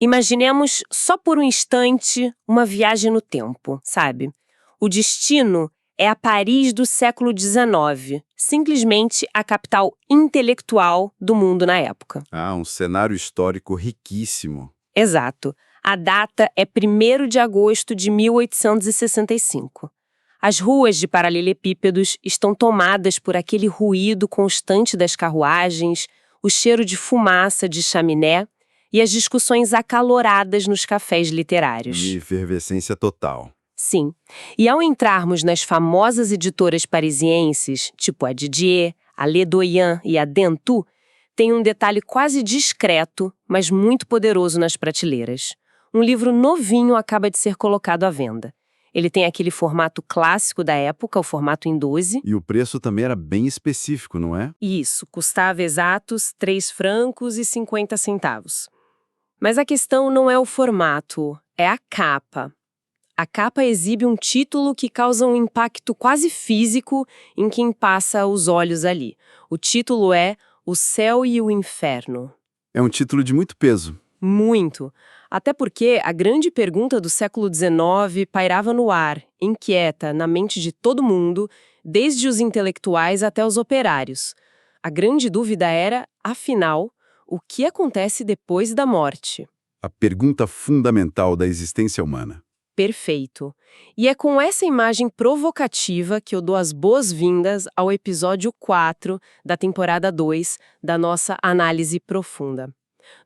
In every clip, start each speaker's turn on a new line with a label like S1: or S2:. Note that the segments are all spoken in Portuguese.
S1: Imaginemos só por um instante uma viagem no tempo, sabe? O destino é a Paris do século XIX, simplesmente a capital intelectual do mundo na época.
S2: Ah, um cenário histórico riquíssimo.
S1: Exato. A data é 1º de agosto de 1865. As ruas de paralelepípedos estão tomadas por aquele ruído constante das carruagens, o cheiro de fumaça de chaminé e as discussões acaloradas nos cafés literários.
S2: E efervescência total.
S1: Sim. E ao entrarmos nas famosas editoras parisienses, tipo a Didier, a Le Doyen e a Dentu, tem um detalhe quase discreto, mas muito poderoso nas prateleiras. Um livro novinho acaba de ser colocado à venda. Ele tem aquele formato clássico da época, o formato em 12.
S2: E o preço também era bem específico, não é?
S1: Isso, custava exatos 3 francos e 50 centavos. Mas a questão não é o formato, é a capa. A capa exibe um título que causa um impacto quase físico em quem passa os olhos ali. O título é O Céu e o Inferno.
S2: É um título de muito peso.
S1: Muito. Até porque a grande pergunta do século XIX pairava no ar, inquieta, na mente de todo mundo, desde os intelectuais até os operários. A grande dúvida era, afinal, o que acontece depois da morte?
S2: A pergunta fundamental da existência humana.
S1: Perfeito. E é com essa imagem provocativa que eu dou as boas-vindas ao episódio 4 da temporada 2 da nossa análise profunda.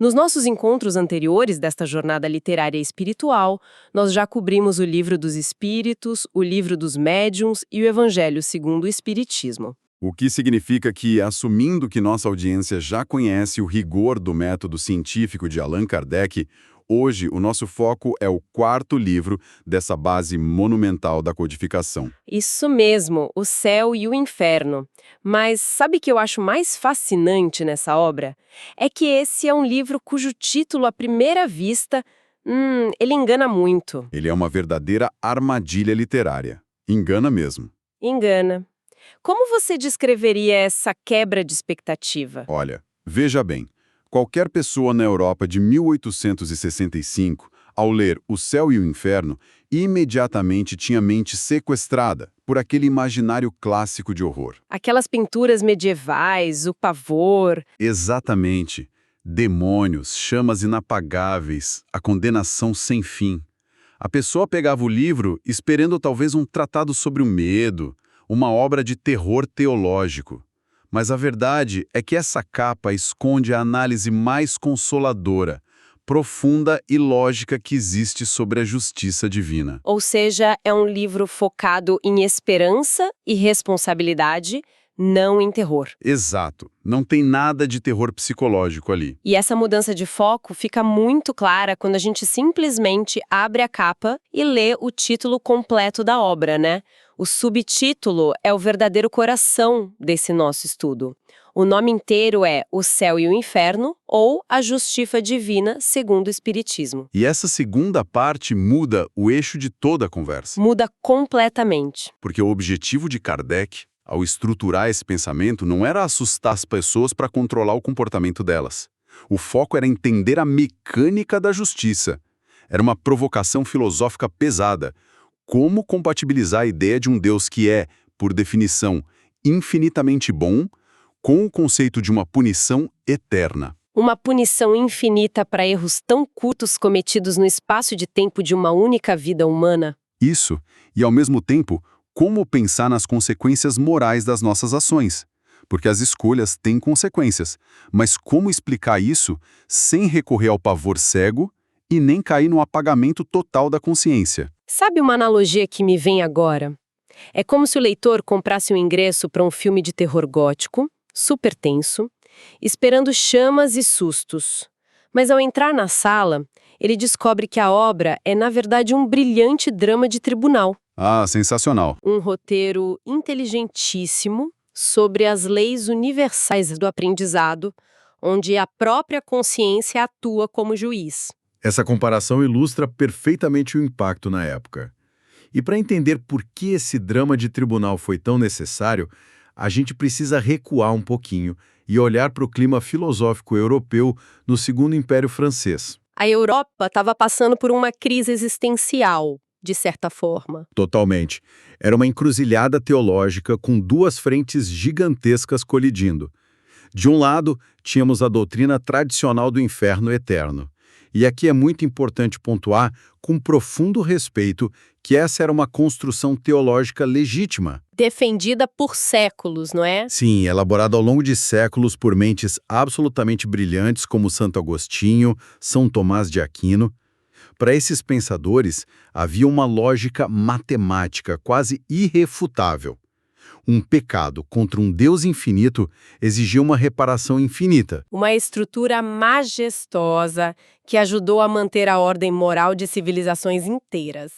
S1: Nos nossos encontros anteriores desta jornada literária e espiritual, nós já cobrimos o Livro dos Espíritos, o Livro dos Médiuns e o Evangelho segundo o Espiritismo.
S2: O que significa que, assumindo que nossa audiência já conhece o rigor do método científico de Allan Kardec, hoje o nosso foco é o 4º livro dessa base monumental da codificação.
S1: Isso mesmo, O Céu e o Inferno. Mas sabe o que eu acho mais fascinante nessa obra? É que esse é um livro cujo título, à primeira vista, ele engana muito.
S2: Ele é uma verdadeira armadilha literária. Engana mesmo.
S1: Engana. Como você descreveria essa quebra de expectativa?
S2: Olha, veja bem, qualquer pessoa na Europa de 1865, ao ler O Céu e o Inferno, imediatamente tinha a mente sequestrada por aquele imaginário clássico de horror.
S1: Aquelas pinturas medievais, o pavor.
S2: Exatamente. Demônios, chamas inapagáveis, a condenação sem fim. A pessoa pegava o livro esperando talvez um tratado sobre o medo, uma obra de terror teológico. Mas a verdade é que essa capa esconde a análise mais consoladora, profunda e lógica que existe sobre a justiça divina.
S1: Ou seja, é um livro focado em esperança e responsabilidade, não em terror.
S2: Exato. Não tem nada de terror psicológico ali.
S1: E essa mudança de foco fica muito clara quando a gente simplesmente abre a capa e lê o título completo da obra, né? O subtítulo é o verdadeiro coração desse nosso estudo. O nome inteiro é O Céu e o Inferno, ou A Justiça Divina segundo o Espiritismo.
S2: E essa segunda parte muda o eixo de toda a conversa.
S1: Muda completamente.
S2: Porque o objetivo de Kardec, ao estruturar esse pensamento, não era assustar as pessoas para controlar o comportamento delas. O foco era entender a mecânica da justiça. Era uma provocação filosófica pesada. Como compatibilizar a ideia de um Deus que é, por definição, infinitamente bom, com o conceito de uma punição eterna.
S1: Uma punição infinita para erros tão cultos cometidos no espaço de tempo de uma única vida humana?
S2: Isso, e ao mesmo tempo, como pensar nas consequências morais das nossas ações? Porque as escolhas têm consequências, mas como explicar isso sem recorrer ao pavor cego e nem cair no apagamento total da consciência?
S1: Sabe uma analogia que me vem agora? É como se o leitor comprasse um ingresso para um filme de terror gótico, super tenso, esperando chamas e sustos. Mas ao entrar na sala, ele descobre que a obra é, na verdade, um brilhante drama de tribunal.
S2: Ah, sensacional.
S1: Um roteiro inteligentíssimo sobre as leis universais do aprendizado, onde a própria consciência atua como juiz.
S2: Essa comparação ilustra perfeitamente o impacto na época. E para entender por que esse drama de tribunal foi tão necessário, a gente precisa recuar um pouquinho e olhar para o clima filosófico europeu no Segundo Império Francês.
S1: A Europa estava passando por uma crise existencial, de certa forma.
S3: Totalmente. Era uma encruzilhada teológica com duas frentes gigantescas colidindo. De um lado, tínhamos a doutrina tradicional do inferno eterno. E aqui é muito importante pontuar, com profundo respeito, que essa era uma construção teológica legítima.
S1: Defendida por séculos, não é?
S3: Sim, elaborada ao longo de séculos por mentes absolutamente brilhantes como Santo Agostinho, São Tomás de Aquino. Para esses pensadores, havia uma lógica matemática quase irrefutável. Um pecado contra um Deus infinito exigia uma reparação infinita.
S1: Uma estrutura majestosa que ajudou a manter a ordem moral de civilizações inteiras.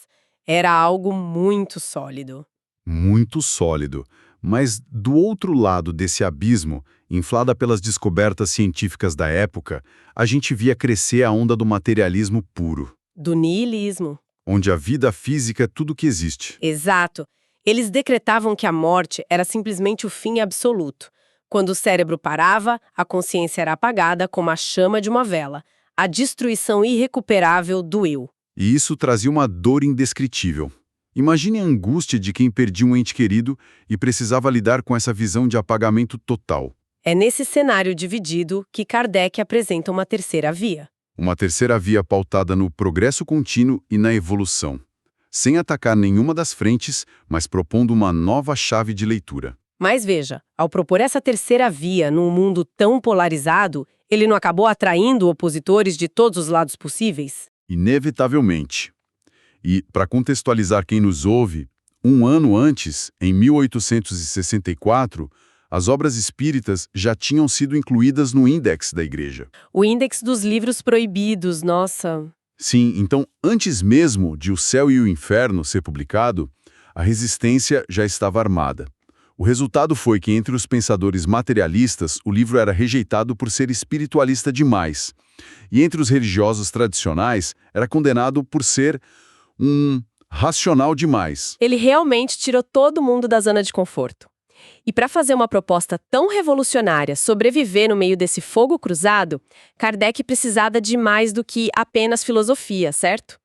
S1: Era algo muito sólido.
S3: Muito sólido. Mas, do outro lado desse abismo, inflada pelas descobertas científicas da época, a gente via crescer a onda do materialismo puro.
S1: Do niilismo.
S3: Onde a vida física é tudo que existe.
S1: Exato. Eles decretavam que a morte era simplesmente o fim absoluto. Quando o cérebro parava, a consciência era apagada como a chama de uma vela. A destruição irrecuperável do eu.
S3: E isso trazia uma dor indescritível. Imagine a angústia de quem perdia um ente querido e precisava lidar com essa visão de apagamento total.
S1: É nesse cenário dividido que Kardec apresenta uma terceira via.
S2: Uma terceira via pautada no progresso contínuo e na evolução, sem atacar nenhuma das frentes, mas propondo uma nova chave de leitura.
S1: Mas veja, ao propor essa terceira via num mundo tão polarizado, ele não acabou atraindo opositores de todos os lados possíveis?
S2: Inevitavelmente. E, para contextualizar quem nos ouve, um ano antes, em 1864, as obras espíritas já tinham sido incluídas no índex da Igreja.
S1: O índex dos livros proibidos, nossa.
S2: Sim, então, antes mesmo de O Céu e o Inferno ser publicado, a resistência já estava armada. O resultado foi que, entre os pensadores materialistas, o livro era rejeitado por ser espiritualista demais. E entre os religiosos tradicionais, era condenado por ser racional demais.
S1: Ele realmente tirou todo mundo da zona de conforto. E para fazer uma proposta tão revolucionária sobreviver no meio desse fogo cruzado, Kardec precisava de mais do que apenas filosofia, certo?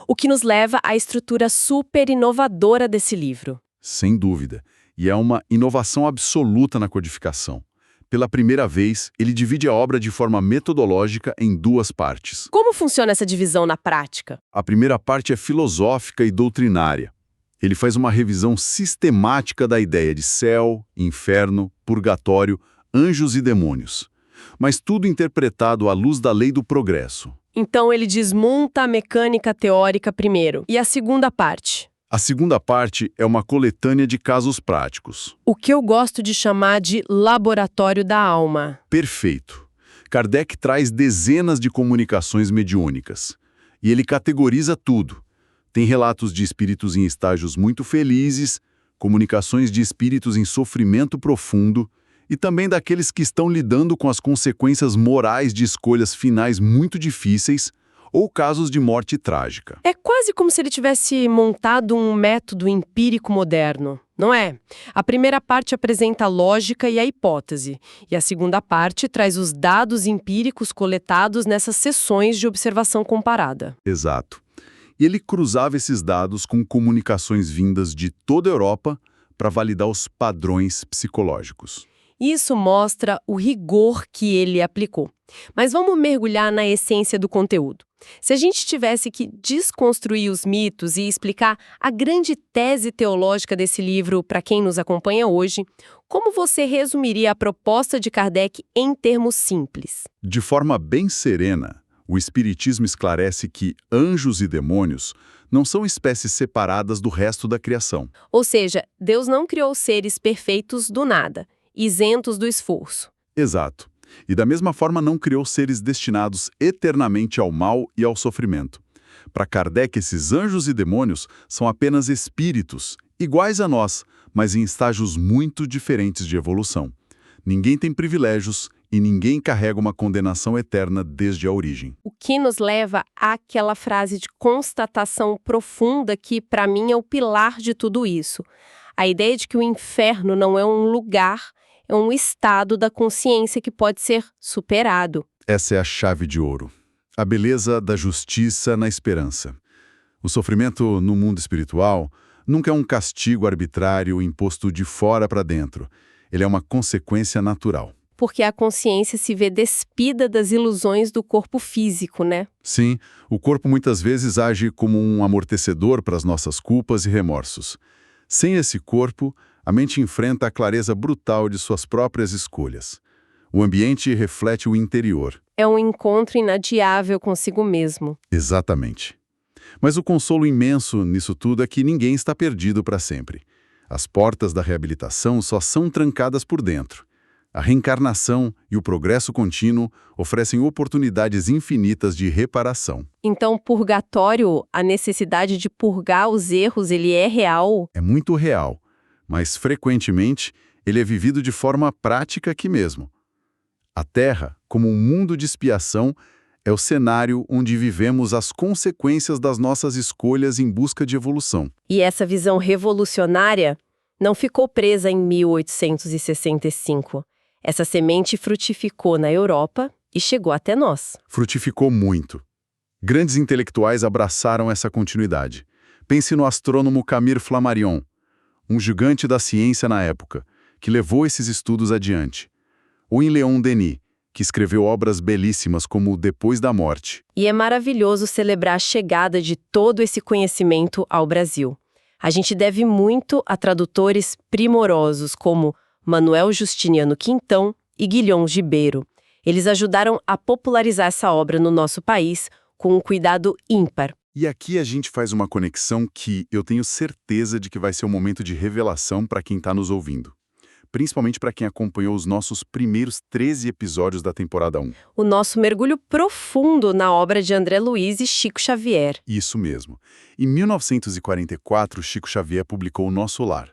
S1: O que nos leva à estrutura super inovadora desse livro.
S2: Sem dúvida. E é uma inovação absoluta na codificação. Pela primeira vez, ele divide a obra de forma metodológica em duas partes.
S1: Como funciona essa divisão na prática?
S2: A primeira parte é filosófica e doutrinária. Ele faz uma revisão sistemática da ideia de céu, inferno, purgatório, anjos e demônios. Mas tudo interpretado à luz da lei do progresso.
S1: Então ele desmonta a mecânica teórica primeiro. E a segunda parte?
S2: A segunda parte é uma coletânea de casos práticos.
S1: O que eu gosto de chamar de laboratório da alma.
S2: Perfeito. Kardec traz dezenas de comunicações mediúnicas. E ele categoriza tudo. Tem relatos de espíritos em estágios muito felizes, comunicações de espíritos em sofrimento profundo e também daqueles que estão lidando com as consequências morais de escolhas finais muito difíceis ou casos de morte trágica.
S1: É quase como se ele tivesse montado um método empírico moderno, não é? A primeira parte apresenta a lógica e a hipótese, e a segunda parte traz os dados empíricos coletados nessas sessões de observação comparada.
S2: Exato. E ele cruzava esses dados com comunicações vindas de toda a Europa para validar os padrões psicológicos.
S1: Isso mostra o rigor que ele aplicou. Mas vamos mergulhar na essência do conteúdo. Se a gente tivesse que desconstruir os mitos e explicar a grande tese teológica desse livro para quem nos acompanha hoje, como você resumiria a proposta de Kardec em termos simples?
S2: De forma bem serena, o Espiritismo esclarece que anjos e demônios não são espécies separadas do resto da criação.
S1: Ou seja, Deus não criou seres perfeitos do nada, isentos do esforço.
S2: Exato. E da mesma forma não criou seres destinados eternamente ao mal e ao sofrimento. Para Kardec, esses anjos e demônios são apenas espíritos, iguais a nós, mas em estágios muito diferentes de evolução. Ninguém tem privilégios e ninguém carrega uma condenação eterna desde a origem.
S1: O que nos leva àquela frase de constatação profunda que, para mim, é o pilar de tudo isso. A ideia de que o inferno não é um lugar, é um estado da consciência que pode ser superado.
S2: Essa é a chave de ouro. A beleza da justiça na esperança. O sofrimento no mundo espiritual nunca é um castigo arbitrário imposto de fora para dentro. Ele é uma consequência natural.
S1: Porque a consciência se vê despida das ilusões do corpo físico, né?
S2: Sim, o corpo muitas vezes age como um amortecedor para as nossas culpas e remorsos. Sem esse corpo, a mente enfrenta a clareza brutal de suas próprias escolhas. O ambiente reflete o interior.
S1: É um encontro inadiável consigo mesmo.
S2: Exatamente. Mas o consolo imenso nisso tudo é que ninguém está perdido para sempre. As portas da reabilitação só são trancadas por dentro. A reencarnação e o progresso contínuo oferecem oportunidades infinitas de reparação.
S1: Então, purgatório, a necessidade de purgar os erros, ele é real?
S2: É muito real, mas frequentemente ele é vivido de forma prática aqui mesmo. A Terra, como um mundo de expiação, é o cenário onde vivemos as consequências das nossas escolhas em busca de evolução.
S1: E essa visão revolucionária não ficou presa em 1865. Essa semente frutificou na Europa e chegou até nós.
S2: Frutificou muito. Grandes intelectuais abraçaram essa continuidade. Pense no astrônomo Camille Flammarion, um gigante da ciência na época, que levou esses estudos adiante. Ou em Leon Denis, que escreveu obras belíssimas como Depois da Morte.
S1: E é maravilhoso celebrar a chegada de todo esse conhecimento ao Brasil. A gente deve muito a tradutores primorosos como Manuel Justiniano Quintão e Guilhom Gibeiro. Eles ajudaram a popularizar essa obra no nosso país com um cuidado ímpar.
S2: E aqui a gente faz uma conexão que eu tenho certeza de que vai ser um momento de revelação para quem está nos ouvindo. Principalmente para quem acompanhou os nossos primeiros 13 episódios da temporada 1.
S1: O nosso mergulho profundo na obra de André Luiz e Chico Xavier.
S2: Isso mesmo. Em 1944, Chico Xavier publicou O Nosso Lar.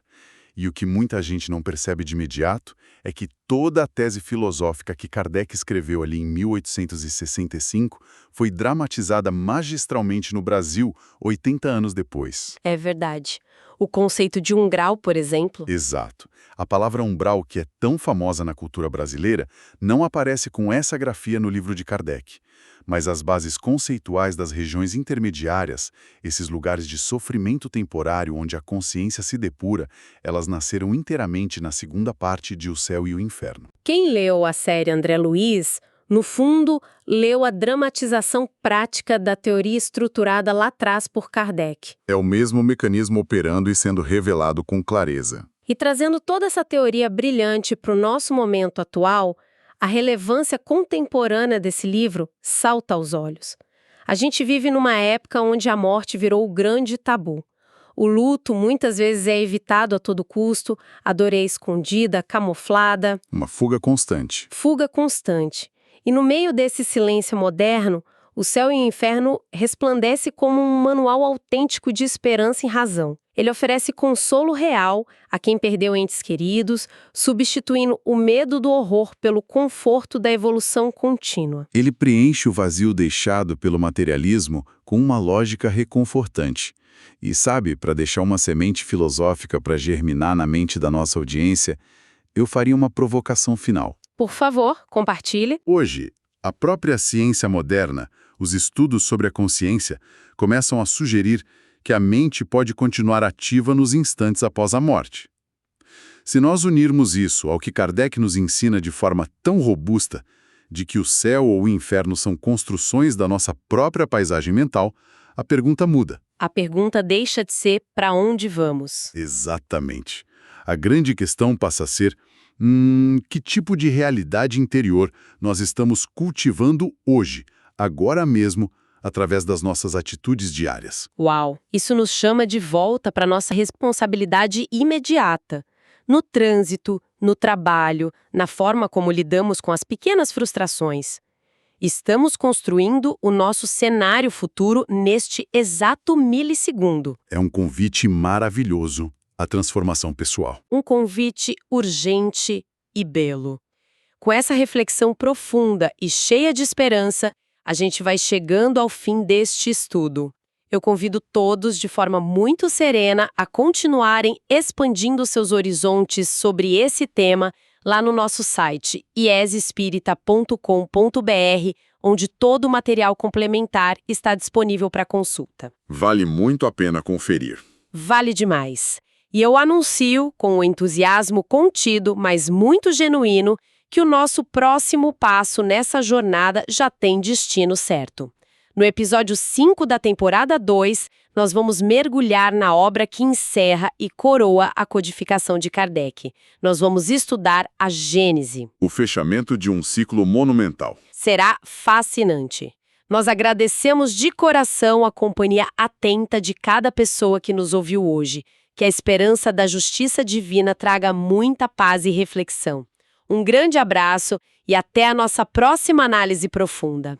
S2: E o que muita gente não percebe de imediato é que toda a tese filosófica que Kardec escreveu ali em 1865 foi dramatizada magistralmente no Brasil 80 anos depois.
S1: É verdade. O conceito de umbral, por exemplo.
S2: Exato. A palavra umbral, que é tão famosa na cultura brasileira, não aparece com essa grafia no livro de Kardec. Mas as bases conceituais das regiões intermediárias, esses lugares de sofrimento temporário onde a consciência se depura, elas nasceram inteiramente na segunda parte de O Céu e o Inferno.
S1: Quem leu a série André Luiz, no fundo, leu a dramatização prática da teoria estruturada lá atrás por Kardec.
S2: É o mesmo mecanismo operando e sendo revelado com clareza.
S1: E trazendo toda essa teoria brilhante para o nosso momento atual, a relevância contemporânea desse livro salta aos olhos. A gente vive numa época onde a morte virou o grande tabu. O luto muitas vezes é evitado a todo custo, a dor é escondida, camuflada.
S2: Uma fuga constante.
S1: Fuga constante. E no meio desse silêncio moderno, O Céu e o Inferno resplandece como um manual autêntico de esperança e razão. Ele oferece consolo real a quem perdeu entes queridos, substituindo o medo do horror pelo conforto da evolução contínua.
S2: Ele preenche o vazio deixado pelo materialismo com uma lógica reconfortante. E sabe, para deixar uma semente filosófica para germinar na mente da nossa audiência, eu faria uma provocação final.
S1: Por favor, compartilhe.
S2: Hoje, a própria ciência moderna, os estudos sobre a consciência, começam a sugerir que a mente pode continuar ativa nos instantes após a morte. Se nós unirmos isso ao que Kardec nos ensina de forma tão robusta, de que o céu ou o inferno são construções da nossa própria paisagem mental, a pergunta muda.
S1: A pergunta deixa de ser para onde vamos.
S2: Exatamente. A grande questão passa a ser: que tipo de realidade interior nós estamos cultivando hoje, agora mesmo, através das nossas atitudes diárias?
S1: Uau! Isso nos chama de volta para nossa responsabilidade imediata. No trânsito, no trabalho, na forma como lidamos com as pequenas frustrações. Estamos construindo o nosso cenário futuro neste exato milissegundo.
S2: É um convite maravilhoso à transformação pessoal.
S1: Um convite urgente e belo. Com essa reflexão profunda e cheia de esperança, a gente vai chegando ao fim deste estudo. Eu convido todos, de forma muito serena, a continuarem expandindo seus horizontes sobre esse tema lá no nosso site iesespirita.com.br onde todo o material complementar está disponível para consulta.
S4: Vale muito a pena conferir.
S1: Vale demais. E eu anuncio, com um entusiasmo contido, mas muito genuíno, que o nosso próximo passo nessa jornada já tem destino certo. No episódio 5 da temporada 2, nós vamos mergulhar na obra que encerra e coroa a codificação de Kardec. Nós vamos estudar a Gênese.
S4: O fechamento de um ciclo monumental.
S1: Será fascinante. Nós agradecemos de coração a companhia atenta de cada pessoa que nos ouviu hoje. Que a esperança da justiça divina traga muita paz e reflexão. Um grande abraço e até a nossa próxima análise profunda.